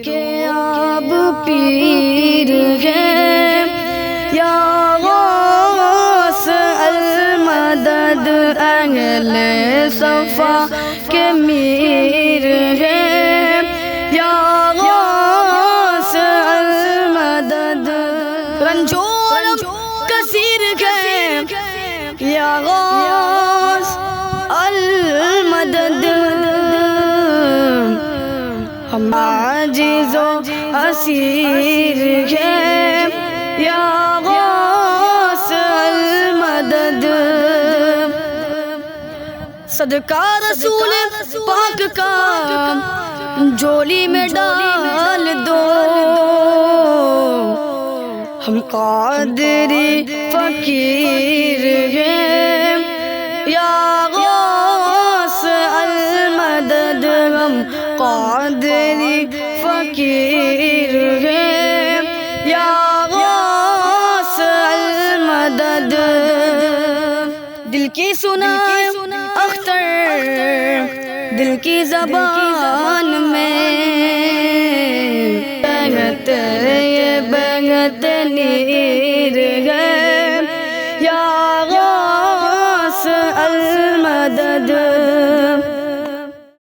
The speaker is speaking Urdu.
کے آب پیر ہیں یا غوث المدد، اہل صفا کے میر ہیں یا غوث المدد، رنجور کثیر ہیں یا غوث المدد، ہم عاجز و اسیر ہیں یا غوث المدد، صدقہ رسول پاک کا جھولی میں ڈال دو، ہم قادری فقیر ہیں یا غوث المدد، ہم قادری فقیر ہیں یا غوث المدد، دل کی سنا اختر دل کی زبان میں بہت یہ بہت نیر